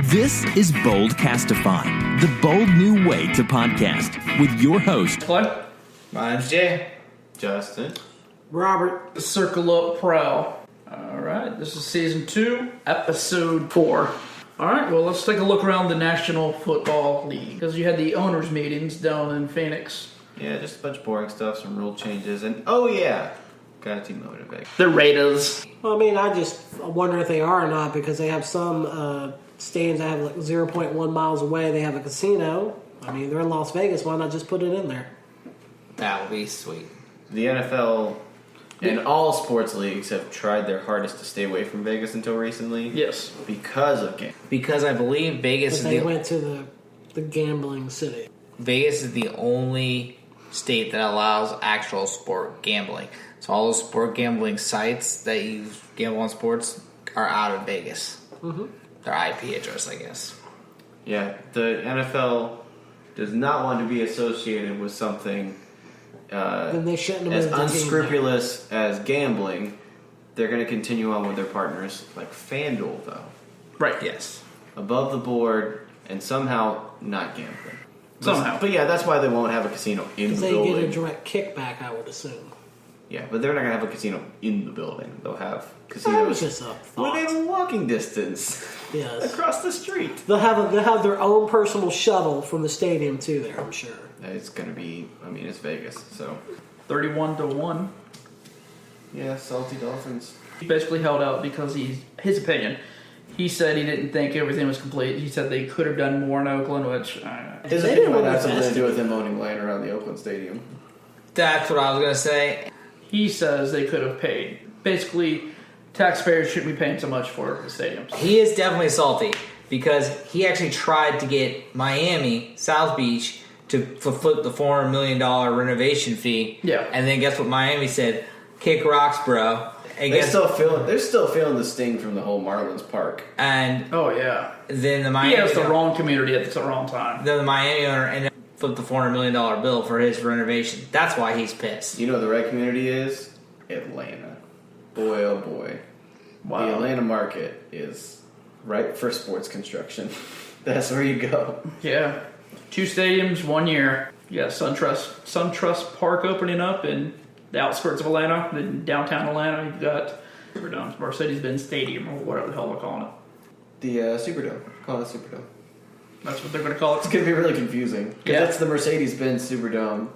This is Boldcastify, the bold new way to podcast with your host, Clay. My name's Jay. Justin. Robert. Circle Up Prowl. Alright, this is Season 2, Episode 4. Alright, well, let's take a look around the National Football League. Because you had the owners' meetings down in Phoenix. Yeah, just a bunch of boring stuff, some rule changes, and oh yeah, got a team over to Vegas. The Raiders. Well, I mean, I just wonder if they are or not because they have some stands that have like 0.1 miles away. They have a casino. I mean, they're in Las Vegas. Why not just put it in there? That would be sweet. The NFL and all sports leagues have tried their hardest to stay away from Vegas until recently. Yes. Because of games. Because I believe Vegas But they went to the gambling city. Vegas is the only state that allows actual sport gambling. So all those sport gambling sites that you gamble on sports are out of Vegas. Mm-hmm. Their IP address, I guess. Yeah, the NFL does not want to be associated with something Then they shouldn't have as moved the team unscrupulous as gambling. They're going to continue on with their partners like FanDuel, though. Right. Yes. Above the board and somehow not gambling. Somehow. But yeah, that's why they won't have a casino in the They building. get a direct kickback, I would assume. Yeah, but they're not going to have a casino in the building. They'll have That was casinos just a thought. within walking distance Yes. across the street. They'll have their own personal shuttle from the stadium too there, I'm sure. It's going to be, I mean, it's Vegas, so. 31-1. Yeah, salty Dolphins. He basically held out because his opinion. He said he didn't think everything was complete. He said they could have done more in Oakland, which... His They opinion didn't might really have something to invest do in with him owning land around the Oakland Stadium. That's what I was going to say. He says they could have paid. Basically, taxpayers shouldn't be paying so much for the stadiums. He is definitely salty because he actually tried to get Miami, South Beach, to flip the $400 million renovation fee. Yeah. And then guess what Miami said? Kick rocks, bro. And They're still feeling the sting from the whole Marlins Park. And Oh, yeah. then the He Miami... has the wrong community at the wrong time. Then the Miami owner ended up flipped the $400 million bill for his renovation. That's why he's pissed. You know what the right community is? Atlanta. Boy, oh boy. Wow. The Atlanta market is ripe for sports construction. That's where you go. Yeah. 2 stadiums, 1 year. You got SunTrust Park opening up in the outskirts of Atlanta. Then downtown Atlanta, you've got Superdome, Mercedes-Benz Stadium, or whatever the hell they're calling it. The Superdome. Call it Superdome. That's what they're going to call it. It's going to be really confusing. Yeah. That's the Mercedes-Benz Superdome,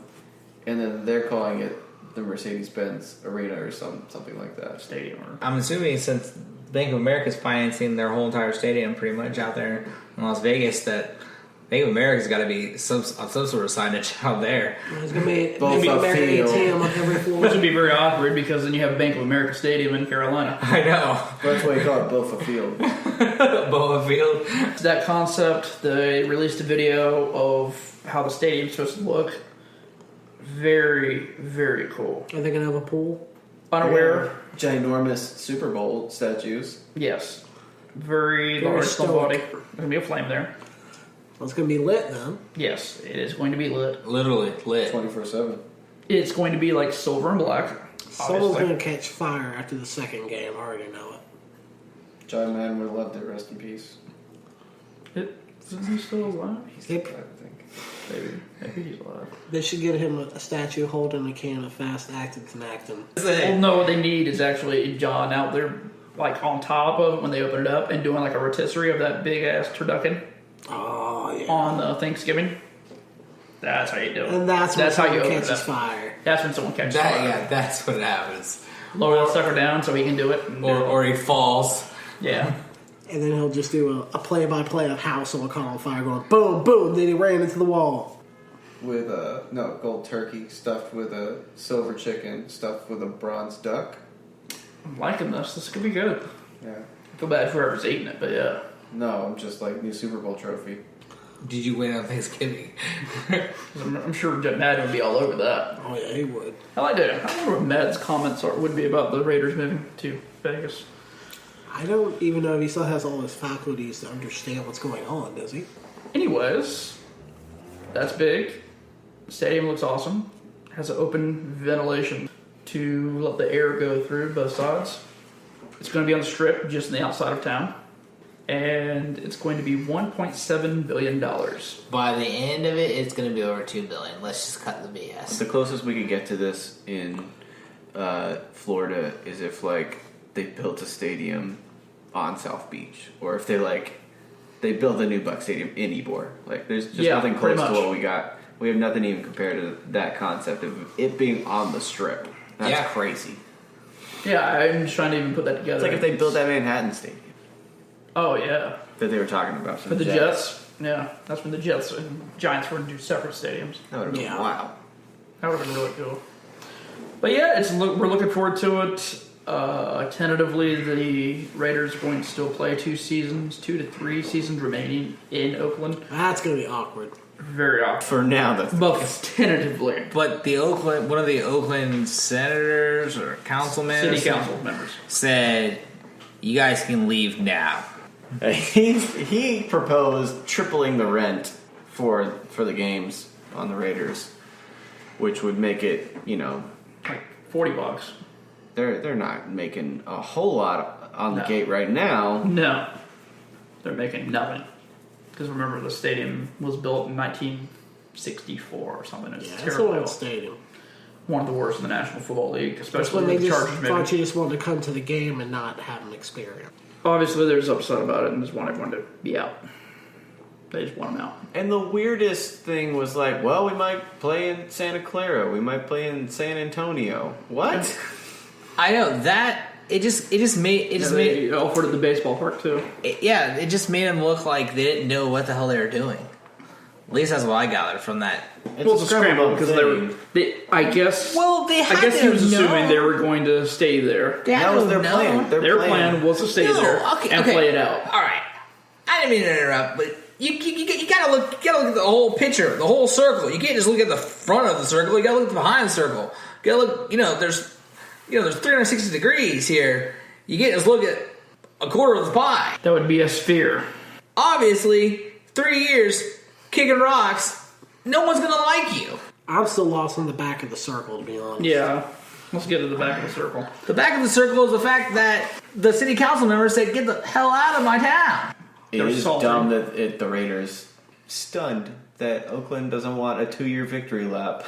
and then they're calling it the Mercedes-Benz Arena or something like that. Stadium. Or... I'm assuming since Bank of America is financing their whole entire stadium pretty much out there in Las Vegas, that Bank of America's got to be some sort of signage out there. There's going to be Both maybe a American field. ATM on every floor. Which would be very awkward because then you have Bank of America Stadium in Carolina. I know. That's why you call it Bofa Field. Boa Field. That concept, they released a video of how the stadium's supposed to look. Very, very cool. Are they going to have a pool? Unaware. Ginormous Super Bowl statues. Yes. Very Very large stoic. body. There's going to be a flame there. Well, it's going to be lit then. Yes, it is going to be lit. Literally lit. 24/7. It's going to be like silver and black. Someone's obviously. going to catch fire after the second game. I already know it. John Madden would have loved it. Rest in peace. Is he still alive? He's They- alive, I think. Maybe he's alive. They should get him a statue holding a can of fast acting Tenactin. Well, no, what they need is actually John out there, like on top of it when they open it up and doing like a rotisserie of that big ass turducken Oh, yeah. on Thanksgiving. That's how you do it. And that's when how you someone open it catches up. fire. That's when someone catches fire. Yeah, that's what happens. Lower that sucker down so he can do it. And Or he falls. yeah. And then he'll just do a play-by-play of how someone caught on fire going boom, boom, then he ran into the wall. With gold turkey stuffed with a silver chicken stuffed with a bronze duck. I'm liking this. This could be good. Yeah. I feel bad for whoever's eating it, but yeah. No, I'm just like new Super Bowl trophy. Did you win on Thanksgiving? I'm sure Madden would be all over that. Oh, yeah, he would. I wonder what Mad's comments would be about the Raiders moving to Vegas. I don't even know if he still has all his faculties to understand what's going on, does he? Anyways, that's big. The stadium looks awesome. Has an open ventilation to let the air go through both sides. It's going to be on the strip, just on the outside of town. and it's going to be $1.7 billion. By the end of it, it's going to be over $2 billion. Let's just cut the BS. The closest we could get to this in Florida is if they built a stadium on South Beach, or if they built a new Buck Stadium in Ybor. There's just nothing close to what we got. We have nothing even compared to that concept of it being on the Strip. That's crazy. Yeah, I'm just trying to even put that together. It's like if they built that Manhattan Stadium. Oh, yeah. That they were talking about. For the Jets. Yeah, that's when the Jets and Giants were in two separate stadiums. That would have been wow. That would have been really cool. But yeah, we're looking forward to it. Tentatively, the Raiders are going to still play 2 to 3 seasons remaining in Oakland. That's going to be awkward. Very awkward. For now, that's but tentatively. But one of the Oakland senators or councilmen, city council members, said, "You guys can leave now." He proposed tripling the rent for the games on the Raiders, which would make it, like $40. They're not making a whole lot on the gate right now. No, they're making nothing. Because remember, the stadium was built in 1964 or something. It's It's an old stadium. One of the worst in the National Football League, That's especially when they with the just Chargers. thought you just wanted to come to the game and not have an experience. Obviously, they're just upset about it and just want everyone to be out. They just want them out. And the weirdest thing was well, we might play in Santa Clara. We might play in San Antonio. What? I know that it just made They offered at the baseball park too. it just made them look like they didn't know what the hell they were doing. At least that's what I gathered from that. It's a scramble because I guess. Well, they had I guess to he was know. assuming they were going to stay there. That was their plan. Their plan was to stay there and play it out. All right, I didn't mean to interrupt, but you gotta look at the whole picture, the whole circle. You can't just look at the front of the circle. You gotta look at the behind the circle. You gotta look. There's 360 degrees here. You can't just look at a quarter of the pie. That would be a sphere. Obviously, 3 years kicking rocks. No one's gonna like you. I'm still lost on the back of the circle, to be honest. Yeah. Let's get to the back of the circle. The back of the circle is the fact that the city council members said, "Get the hell out of my town." It is dumb that the Raiders stunned that Oakland doesn't want a 2-year victory lap.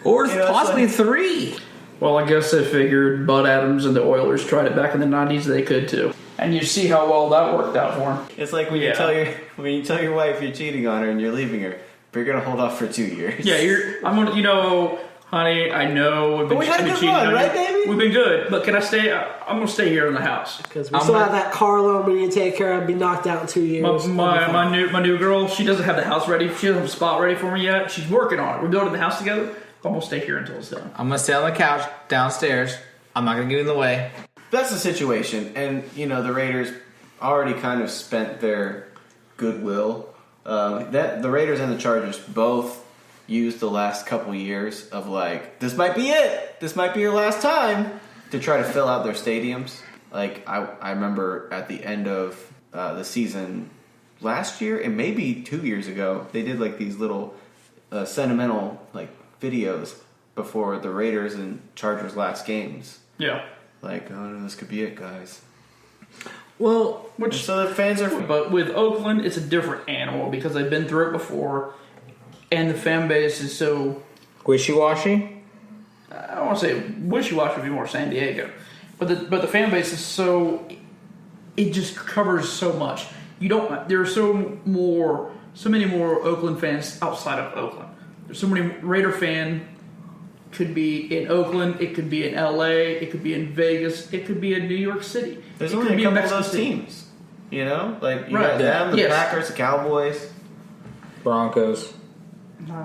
Or possibly 3. Well, I guess they figured Bud Adams and the Oilers tried it back in the 90s. They could too. And you see how well that worked out for them. It's like when you tell your wife you're cheating on her and you're leaving her, but you're gonna hold off for 2 years. Yeah, honey, I know we've been, we had a good cheating run, on right, you. baby? We've been good, but can I stay? I'm gonna stay here in the house Because we still have that car loan we need to take care of. Be knocked out in 2 years. My new girl, she doesn't have the house ready. She doesn't have a spot ready for me yet. She's working on it. We're building the house together. I'm gonna stay here until it's done. I'm gonna stay on the couch downstairs. I'm not gonna get in the way. That's the situation, and the Raiders already kind of spent their goodwill. The Raiders and the Chargers both used the last couple years of this might be it. This might be your last time to try to fill out their stadiums. I remember at the end of the season last year and maybe 2 years ago, they did these little sentimental videos before the Raiders and Chargers last games. Yeah. Oh no, this could be it, guys. Well, So the fans are. But with Oakland, it's a different animal because they've been through it before, and the fan base is so Wishy-washy? I don't want to say wishy-washy would be more San Diego, but the fan base is so it just covers so much. There are so many more Oakland fans outside of Oakland. There's so many Raider fan. Could be in Oakland, it could be in LA, it could be in Vegas, it could be in New York City. There's it only could a be couple in of those City. teams. You got Right. them, the Packers, the Cowboys. Broncos.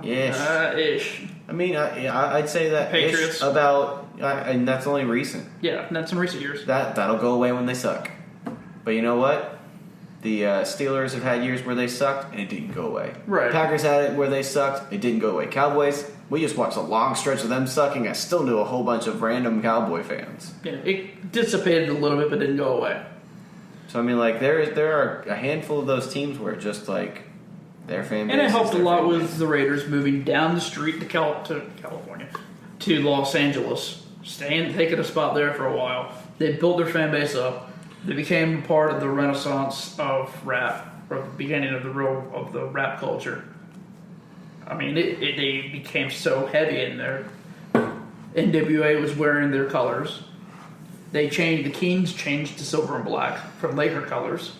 Ish. I mean, I'd say that Patriots. and that's only recent. Yeah, that's in recent years. That'll go away when they suck. But you know what? The Steelers have had years where they sucked and it didn't go away. Right. Packers had it where they sucked, it didn't go away. Cowboys, we just watched a long stretch of them sucking. I still knew a whole bunch of random Cowboy fans. Yeah, it dissipated a little bit, but didn't go away. So I mean, there are a handful of those teams where just their fan base. And it helped a is their lot fan with base. the Raiders moving down the street to California, to Los Angeles, taking a spot there for a while. They built their fan base up. They became part of the renaissance of rap, or the beginning of the rap culture. I mean, they became so heavy in there. NWA was wearing their colors. The Kings changed to silver and black from Laker colors.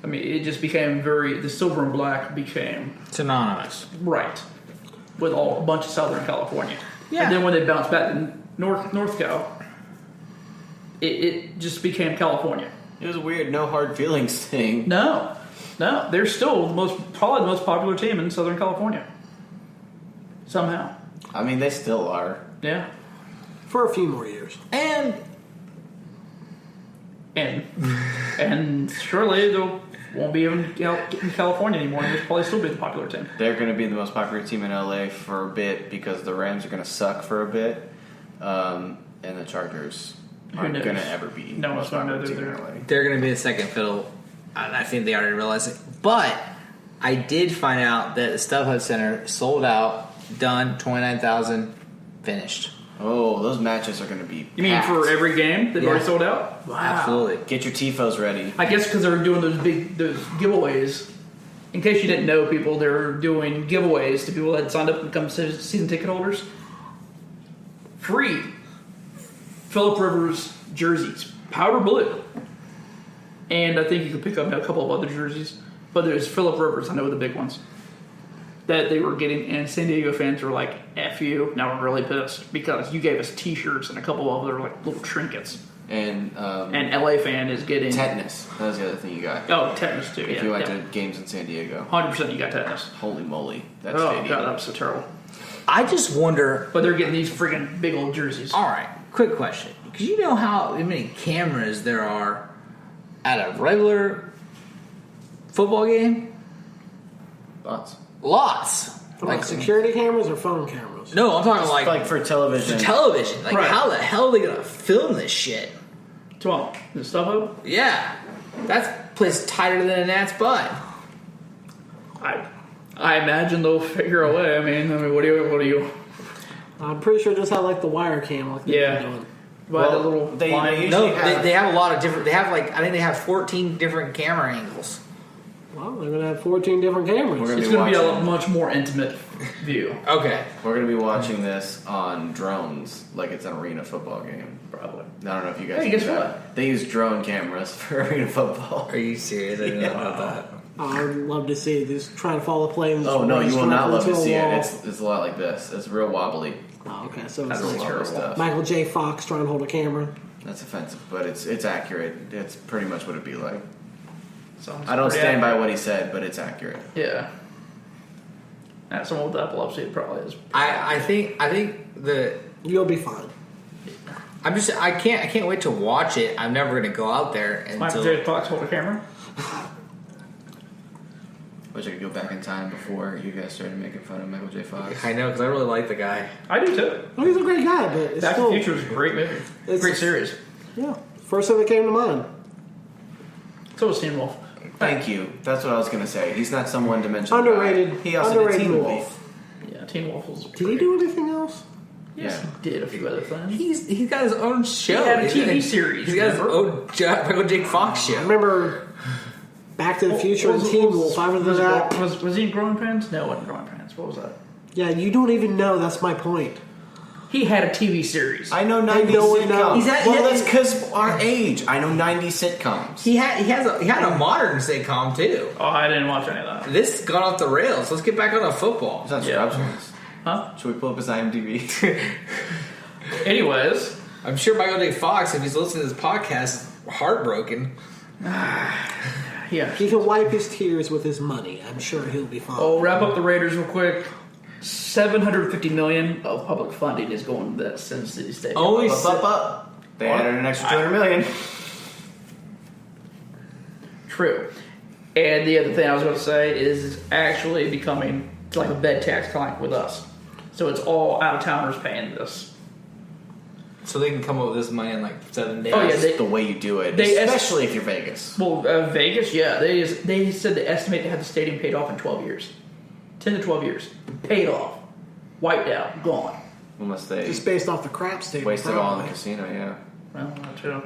I mean, it just became the silver and black became synonymous. Right. With a bunch of Southern California. Yeah. And then when they bounced back to North Cal, it just became California. It was a weird no hard feelings thing. No. They're still probably the most popular team in Southern California. Somehow. I mean, they still are. Yeah. For a few more years. And surely they won't be even in California anymore. They'll probably still be the popular team. They're going to be the most popular team in LA for a bit because the Rams are going to suck for a bit, and the Chargers aren't going to ever be the most popular team in LA. They're going to be the second fiddle, and I think they already realize it. But I did find out that the StubHub Center sold out, done, 29,000, finished. Oh, those matches are going to be You mean packed. for every game they've already sold out? Wow. Absolutely. Get your TIFOs ready. I guess because they're doing those giveaways. In case you didn't know, people, they're doing giveaways to people that signed up and become season ticket holders. Free Phillip Rivers jerseys, powder blue. And I think you can pick up a couple of other jerseys. But there's Phillip Rivers, I know the big ones, that they were getting. And San Diego fans were like, F you. Now we're really pissed because you gave us t-shirts and a couple of other like little trinkets. And LA fan is getting tetanus. That was the other thing you got. Oh, tetanus too. If you went to games in San Diego. 100% you got tetanus. Holy moly. That's Oh, stadium. God, that was so terrible. I just wonder. But they're getting these freaking big old jerseys. All right, quick question. Because you know how many cameras there are at a regular football game? Lots. Like security cameras or phone cameras? No, I'm talking like for television. For television. Like, Right. how the hell are they going to film this shit? Well, the StubHub? Yeah. That place tighter than a gnat's butt. I imagine they'll figure a way. I mean, what do you? I'm pretty sure just how like the wire cam, like they've been doing. By the little they line. usually No, have, they have a lot of different. They have I think they have 14 different camera angles. Well, they're gonna have 14 different cameras. We're It's going to be a much more intimate view. Okay. We're going to be watching this on drones, like it's an arena football game. Probably. I don't know if you guys Hey, knew guess that. what? They use drone cameras for arena football. Are you serious? I didn't know about that. I would love to see this trying to follow planes. Oh, no, you will not love to into a see wall. it. It's a lot like this. It's real wobbly. Oh, okay, so That's it's really like terrible stuff. Michael J. Fox trying to hold a camera. That's offensive, but it's accurate. It's pretty much what it'd be like. Sounds I don't pretty stand by accurate. what he said, but it's accurate. Yeah. Someone with epilepsy probably is. I think the You'll be fine. I can't wait to watch it. I'm never gonna go out there Michael until J. Fox hold a camera. Wish I could go back in time before you guys started making fun of Michael J. Fox. I know because I really like the guy. I do too. Well, he's a great guy, but it's Back to still, the Future is a great movie. It's- Great series. yeah, first thing that came to mind. So was Teen Wolf. Thank you. That's what I was going to say. He's not some one-dimensional Underrated. guy. He also Underrated did Teen Wolf. Wolf. Yeah, Teen Wolf was. Did he do anything else? Yes, Yeah. he did a few other things. He's got his own show. He had a He's TV got- series, He's got his remember? own Michael J. Fox I show. remember Back to the Future and Teen Wolf. I was that. Was he in Growing Pains? No, it wasn't Growing Pains. What was that? Yeah, you don't even know. That's my point. He had a TV series. I know 90s no one sitcoms. knows. Well, that's because our age. I know 90s sitcoms. He had a modern sitcom too. Oh, I didn't watch any of that. This got off the rails. Let's get back on the football. It's not Yeah. Scrubs ones. Huh? Should we pull up his IMDb? Anyways, I'm sure Michael J. Fox, if he's listening to this podcast, is heartbroken. yeah. He can wipe his tears with his money. I'm sure he'll be fine. Oh, wrap up the Raiders real quick. $750 million of public funding is going to that Sin City Stadium. Only Up. They added an extra $200 million. True. And the other thing I was going to say is it's actually becoming like a bed tax client with us. So it's all out-of-towners paying this. so they can come up with this money in like 7 days. Oh, yeah, That's the way you do it, especially if you're Vegas. Well, Vegas, yeah. They said they estimate to have the stadium paid off in 12 years. 10 to 12 years. Paid off. Wiped out. Gone. Unless they Just based off the crap stadium. waste it all in the probably. casino, yeah. Well, not true.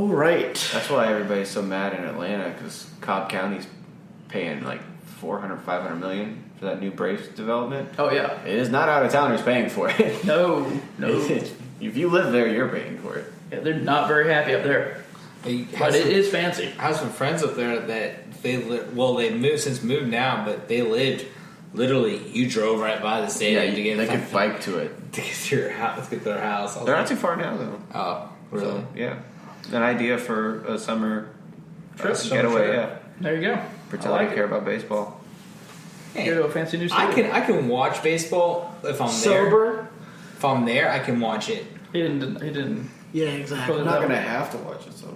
All right. That's why everybody's so mad in Atlanta, because Cobb County's paying like $400-500 million for that new Braves development. Oh yeah. It is not out-of-towners paying for it. No. If you live there, you're paying for it. Yeah, they're not very happy up there. But it is fancy. I have some friends up there that they moved now, but they lived literally. You drove right by the stadium to get. They could bike to it to get to your house, get to their house. They're not too far now, though. Oh, really? So, yeah, an idea for a summer Trip, getaway. Yeah, there you go. pretend I care about baseball. Hey, go to a fancy new stadium. I can watch baseball if I'm Sober? there. If I'm there, I can watch it. He didn't. Yeah, exactly. I'm not going to have to watch it sober.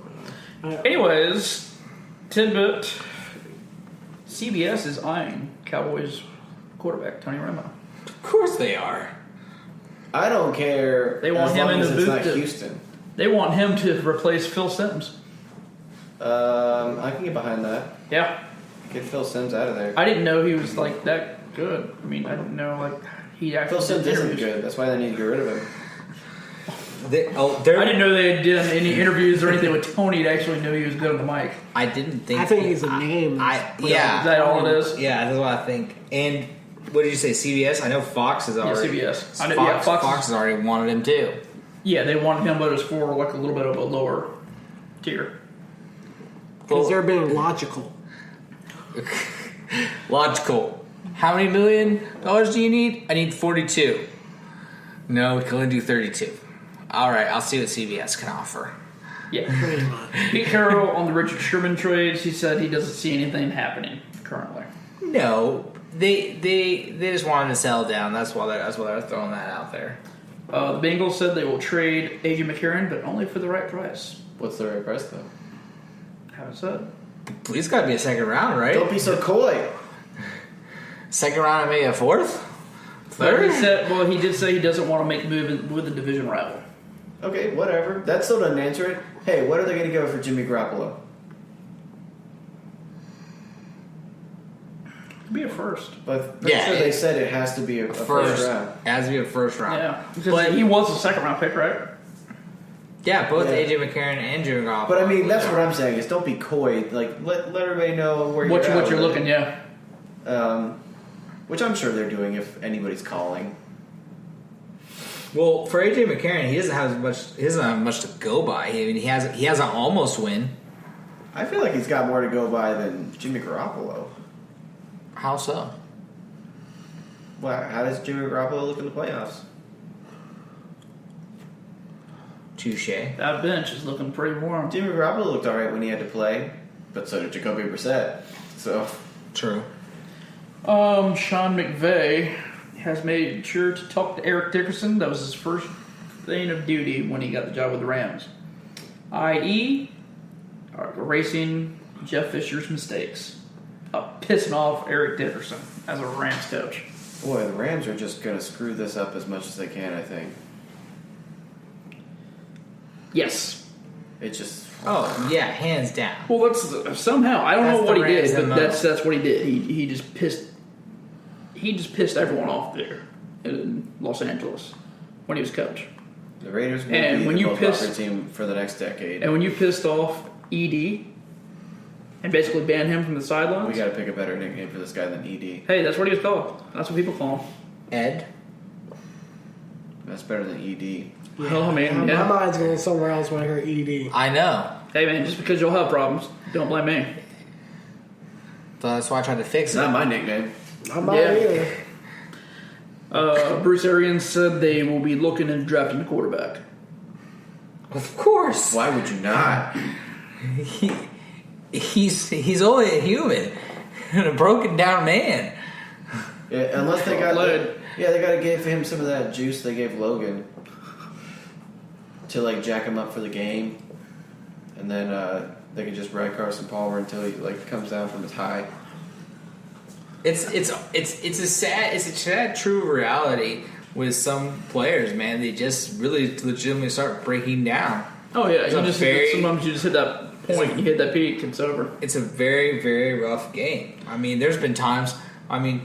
Anyways, tidbit. CBS is eyeing Cowboys quarterback Tony Romo. Of course they are. I don't care. They want as him long in as the it's booth not to- Houston. They want him to replace Phil Simms. I can get behind that. Yeah. Get Phil Simms out of there. I didn't know he was like that good. I mean, I didn't know like he actually Phil Simms did isn't interviews. good. That's why they need to get rid of him. I didn't know they did any interviews or anything with Tony to actually know he was good on the mic. I didn't think. I think he's a name. Is that all it is? Yeah, that's what I think. And what did you say? CBS? I know Fox has already. CBS. I know, Fox Fox has already wanted him too. Yeah, they wanted him, but it was for like a little bit of a lower tier. Because they're being logical. Logical. How many $1 million do you need? I need 42. No, we can only do 32. All right, I'll see what CBS can offer. Yeah. Pretty much. Pete Carroll on the Richard Sherman trades, he said he doesn't see anything happening currently. No, they just wanted to sell down. That's why they're throwing that out there. The Bengals said they will trade A.J. McCarron, but only for the right price. What's the right price, though? How is that? It's got to be a second round, right? Don't be so coy. Second round and maybe a fourth? But he Third? said, he did say he doesn't want to make a move with a division rival. Okay, whatever. That still doesn't answer it. Hey, what are they going to go for Jimmy Garoppolo? Could be a first. But pretty sure they said it has to be a first round. It has to be a first round. Yeah, because he was a second round pick, right? Yeah, both Yeah. AJ McCarron and Jimmy Garoppolo. But I mean, that's what I'm saying is don't be coy. Like let everybody know where What you're at you're with looking, it. yeah. Which I'm sure they're doing if anybody's calling. Well, for AJ McCarron, he doesn't have much to go by. I mean, he has an almost win. I feel like he's got more to go by than Jimmy Garoppolo. How so? Wow, how does Jimmy Garoppolo look in the playoffs? Touche. That bench is looking pretty warm. Jimmy Garoppolo looked all right when he had to play, but so did Jacoby Brissett. So True. Sean McVay has made sure to talk to Eric Dickerson. That was his first thing of duty when he got the job with the Rams. I.e., erasing Jeff Fisher's mistakes. Pissing off Eric Dickerson as a Rams coach. boy, the Rams are just going to screw this up as much as they can, I think. Yes. It just... Oh yeah, hands down. Well, that's somehow I don't That's know what the he Rams did, but MO. that's what he did. He just pissed everyone off there in Los Angeles when he was coach. The Raiders will And be when the you most piss- popular team for the next decade. And when you pissed off ED and basically banned him from the sidelines, We got to pick a better nickname for this guy than ED. hey, that's what he was called. That's what people call him. Ed. That's better than ED. Oh man, My yeah. mind's going somewhere else when I hear ED. I know. Hey man, just because you'll have problems, don't blame me. So that's why I tried to fix It's it. not my nickname. Not mine Yeah. either. Bruce Arians said they will be looking and drafting a quarterback. Of course. Why would you not? He's only a human and a broken down man. Yeah, unless they got... Loaded. they got to give him some of that juice they gave Logan. To, like, jack him up for the game. And then they can just ride Carson Palmer until he, like, comes down from his high. It's a sad true reality with some players, man. They just really legitimately start breaking down. Oh yeah, It's you a just very- sometimes you just hit that point, you hit that peak, it's over. It's a very, very rough game. I mean, there's been times, out in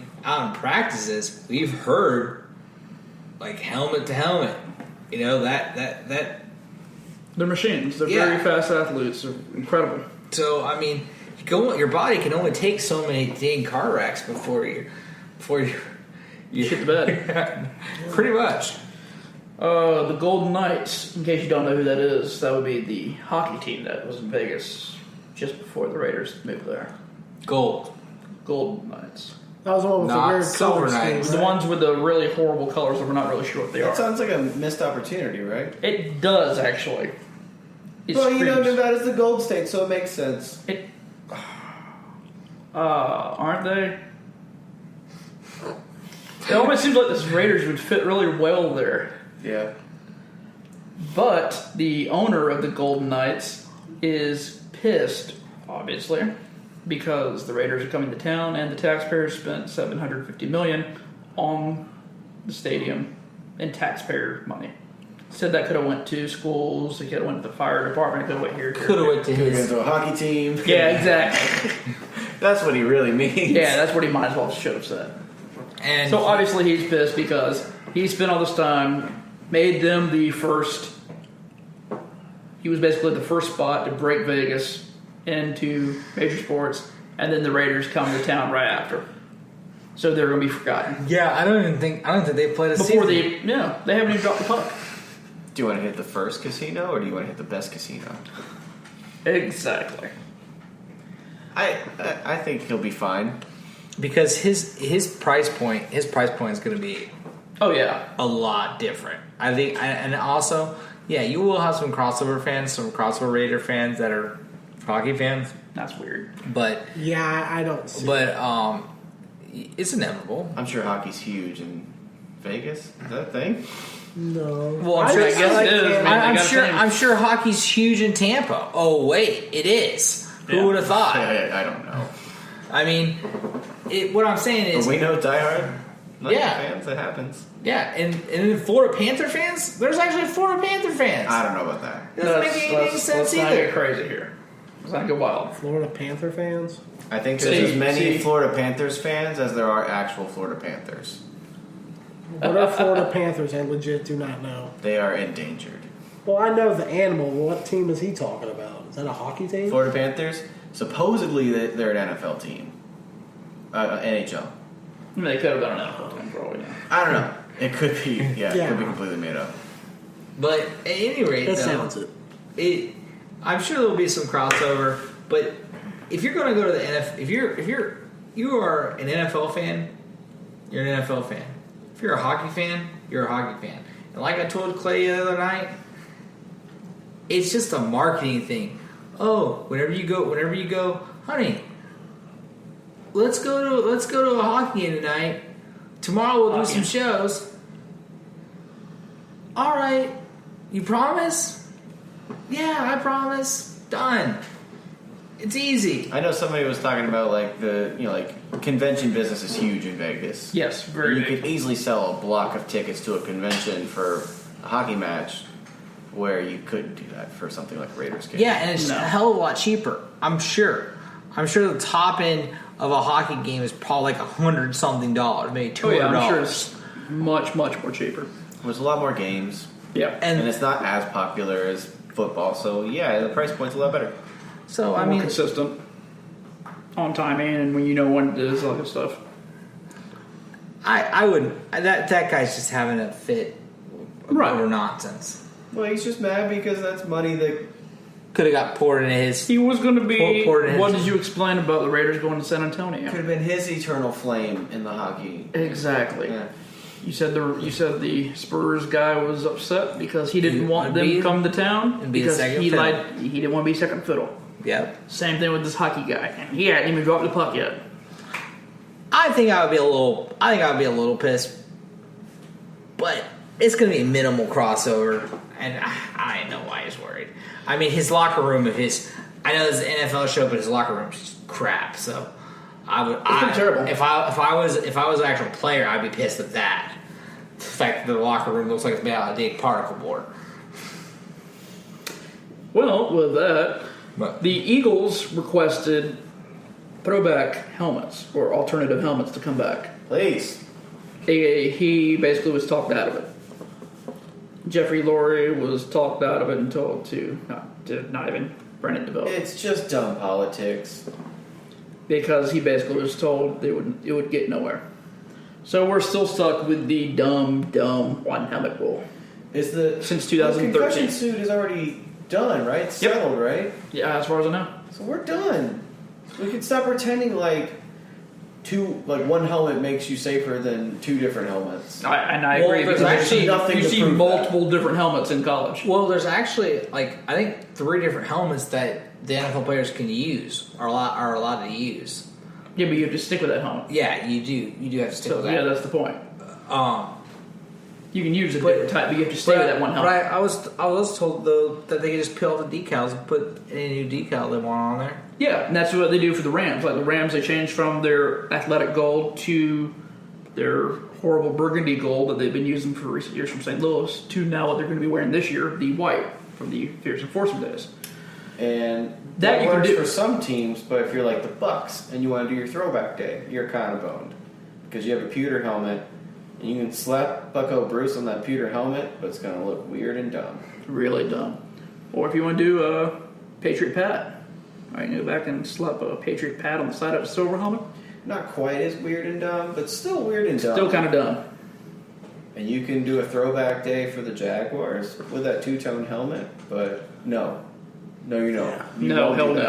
practices, we've heard, like, helmet to helmet. You know, that They're machines. They're Yeah. very fast athletes. They're incredible. So I mean, your body can only take so many dang car wrecks before you Shit the bed. Pretty much. The Golden Knights, in case you don't know who that is, that would be the hockey team that was in Vegas just before the Raiders moved there. Gold. Golden Knights. That was the one with Not the weird Silver color scheme, Knights. The right? ones with the really horrible colors that we're not really sure what they That are. sounds like a missed opportunity, right? It does, actually. It Well, you know, screams- Nevada's the Gold State, so it makes sense. It, aren't they? It almost seems like this Raiders would fit really well there. Yeah. But the owner of the Golden Knights is pissed, obviously, because the Raiders are coming to town and the taxpayers spent $750 million on the stadium in taxpayer money. Said that could have went to schools, it could have went to the fire department, it could have went here. Could have went to You're his. into a hockey team. Yeah, exactly. That's what he really means. Yeah, that's what he might as well should have said. And So obviously he's pissed because he spent all this time, made them the first. He was basically the first spot to break Vegas into major sports, and then the Raiders come to town right after. So they're going to be forgotten. yeah, I don't think they played a Before season. they haven't even dropped the puck. Do you want to hit the first casino, or do you want to hit the best casino? Exactly. I think he'll be fine. Because his price point is going to be Oh yeah. a lot different. I think, and also, yeah, you will have some crossover fans, some crossover Raider fans that are hockey fans, That's weird. but Yeah, I don't see. it's inevitable. I'm sure hockey's huge in Vegas. Is that a thing? No. Well, I'm sure. I guess it is. Man, they I'm got a sure. team. I'm sure hockey's huge in Tampa. Oh wait, it is. Yeah. Who would have thought? I don't know. I mean, what I'm saying is, But we know diehard Yeah. fans. It happens. yeah, and in Florida Panther fans, there's actually Florida Panther fans. I don't know about that. Doesn't make any sense let's not get either. crazy here. Let's not go wild. Florida Panther fans? I think there's as many see. Florida Panthers fans as there are actual Florida Panthers. What are Florida Panthers? I legit do not know. They are endangered. Well, I know the animal. What team is he talking about? Is that a hockey team? Florida Panthers, supposedly they're an NFL team. NHL. I mean, they could have done an NFL team for all we know. I don't know. It could be. Yeah, it Yeah. could be completely made up. But at any rate, That though, sounds it. I'm sure there'll be some crossover. But if you're going to go to the NFL, if you are an NFL fan, you're an NFL fan. If you're a hockey fan, you're a hockey fan. And like I told Clay the other night, it's just a marketing thing. Oh, whenever you go, honey, let's go to a hockey game tonight. Tomorrow we'll do some shows. All right, you promise? Yeah, I promise. Done. It's easy. I know somebody was talking about like convention business is huge in Vegas. Yes, very You big. could easily sell a block of tickets to a convention for a hockey match, where you couldn't do that for something like a Raiders game. Yeah, and it's No. a hell of a lot cheaper. I'm sure the top end of a hockey game is probably like $100-something, maybe $200. Oh yeah, I'm sure it's much, much more cheaper. There's a lot more games, Yeah. and And it's not as popular as football. So yeah, the price point's a lot better. so I more mean, consistent on timing and when you know when it is, all that stuff. I would that guy's just having a fit Right. over nonsense. Well, he's just mad because that's money that Could have got poured into his. He was going to be. Poured in. What did you explain about the Raiders going to San Antonio? could have been his eternal flame in the hockey. Exactly. Yeah. You said the Spurs guy was upset because he didn't He want would them be- to come to town and be the because second he fiddle. he didn't want to be second fiddle. Yep. Same thing with this hockey guy, and he hadn't even dropped the puck yet. I think I would be a little pissed, but it's going to be a minimal crossover, and I know why he's worried. I mean, his locker room, I know this is an NFL show, but his locker room's just crap. So It's been terrible. If I was an actual player, I'd be pissed at that. The fact that the locker room looks like it's made out of big particle board. Well, with that, But the Eagles requested throwback helmets or alternative helmets to come back. Please. He basically was talked out of it. Jeffrey Lurie was talked out of it and told to not even bring it to vote. It's just dumb politics. Because he basically was told it would get nowhere. So we're still stuck with the dumb one helmet rule. Since 2013. The concussion suit is already done, right? It's settled, right? Yeah, as far as I know. So we're done. We can stop pretending like one helmet makes you safer than two different helmets. I agree. There's Because actually nothing you to see prove multiple different helmets in college. Well, there's actually I think 3 different helmets that the NFL players can use are allowed to use. Yeah, but you have to stick with that helmet. Yeah, you do. You do have to stick So with that. yeah, that's the point. You can use a different type, but you have to stay with that one helmet. But I was told though that they could just peel off the decals and put any new decal they want on there. Yeah, and that's what they do for the Rams. Like the Rams, they changed from their athletic gold to their horrible burgundy gold that they've been using for recent years from St. Louis to now what they're going to be wearing this year, the white from the Fierce Enforcement days. And That you can works do for some teams, but if you're like the Bucks and you want to do your throwback day, you're kind of boned because you have a pewter helmet and you can slap Bucko Bruce on that pewter helmet, but it's going to look weird and dumb. Really dumb. Or if you want to do a Patriot Pat. Right, you go back and slap a Patriot Pat on the side of a silver helmet. Not quite as weird and dumb, but still weird and dumb. Still kind of dumb. And you can do a throwback day for the Jaguars with that two-tone helmet, but no, you don't. You No, don't hell do that.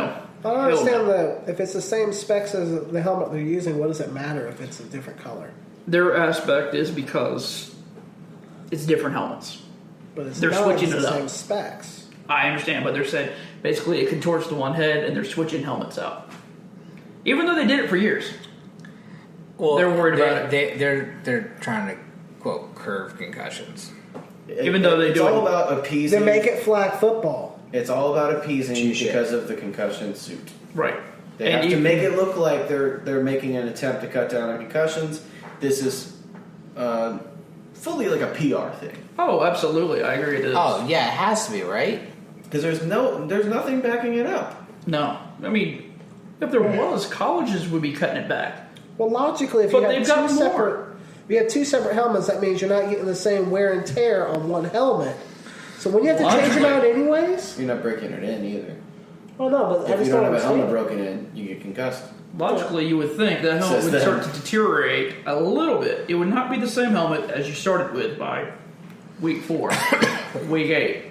no. I don't understand if it's the same specs as the helmet they're using, what does it matter if it's a different color? Their aspect is because it's different helmets. But it's They're not switching the it up. same specs. I understand, but they're saying basically it contorts to one head and they're switching helmets out. Even though they did it for years. Well, They're worried about it. They're trying to quote curve concussions. Even though they it's do all it. about appeasing. They make it flag football. It's all about appeasing Touche. because of the concussion suit. Right. They have to make it look like they're making an attempt to cut down on concussions. This is fully like a PR thing Oh, absolutely. I agree with this. Oh yeah, it has to be, right? because there's nothing backing it up. No. I mean, if there was, colleges would be cutting it back. Well, logically, if But you they've have got two more. separate, if you have 2 separate helmets, that means you're not getting the same wear and tear on one helmet. So when you have to change them out anyways, You're not breaking it in either. oh no, but I If just you don't don't have a helmet understand. broken in, you get concussed. Logically, you would think that helmet Says would them. start to deteriorate a little bit. It would not be the same helmet as you started with by week 4, week 8.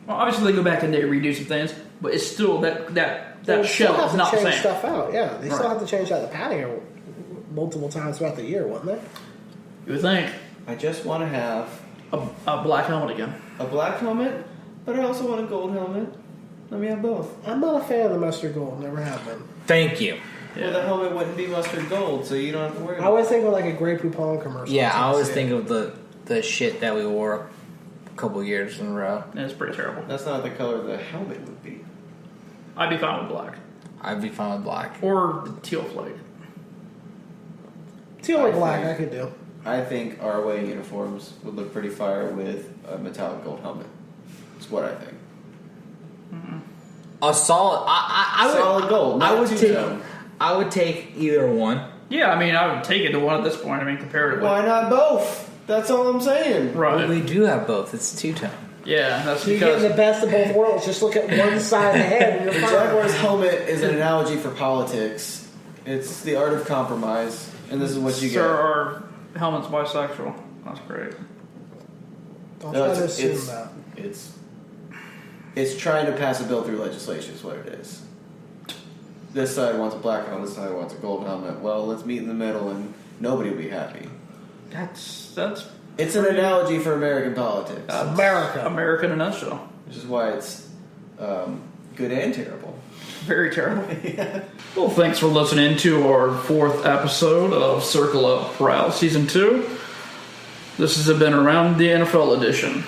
Well, obviously, they go back and they redo some things, but it's still that They still shell have is to not the change same. stuff out. Yeah, they still Right. have to change out the padding multiple times throughout the year, wouldn't they? You would think I just want to have a black helmet again. a black helmet, but I also want a gold helmet. Let me have both. I'm not a fan of the mustard gold. Never have been. Thank you. Well, the helmet wouldn't be mustard gold, so you don't have to worry I about always think of like a Grey Poupon commercial. Yeah, I always Yeah. think of the shit that we wore a couple years in a row. And it's pretty terrible. That's not the color the helmet would be. I'd be fine with black. I'd be fine with black. Or the teal flake. Teal or I black, think- I could do. I think our away uniforms would look pretty fire with a metallic gold helmet. That's what I think. A solid. I would. Solid gold. I not would two-tone. take. I would take either one. Yeah, I mean, I would take it to one at this point. I mean, comparatively. Why not both? That's all I'm saying. But Right. we do have both. It's two-tone. Yeah, that's You're getting because the best of both worlds. Just look at one side of the head and The you're fine. Jaguars helmet is an analogy for politics. It's the art of compromise, and this is what you Sir, get. our helmet's bisexual. That's great. Don't No, try to it's, assume it's, that. it's trying to pass a bill through legislation is what it is. This side wants a black helmet, this side wants a gold helmet. Well, let's meet in the middle and nobody will be happy. That's It's an analogy for American politics, America. America in a nutshell. which is why it's good and terrible. Very terrible. Well, thanks for listening to our 4th episode of Circle Up Prowl Season 2. This has been Around the NFL edition.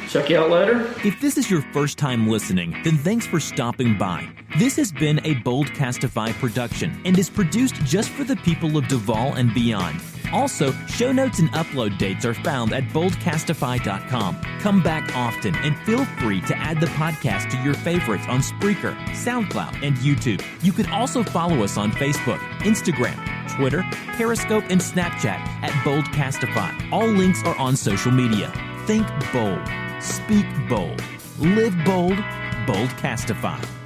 Check you out later. If this is your first time listening, then thanks for stopping by. This has been a Boldcastify production and is produced just for the people of Duval and beyond. Also, show notes and upload dates are found at boldcastify.com. Come back often and feel free to add the podcast to your favorites on Spreaker, SoundCloud, and YouTube. You can also follow us on Facebook, Instagram, Twitter, Periscope, and Snapchat at Boldcastify. All links are on social media. Think bold. Speak bold. Live bold. Boldcastify.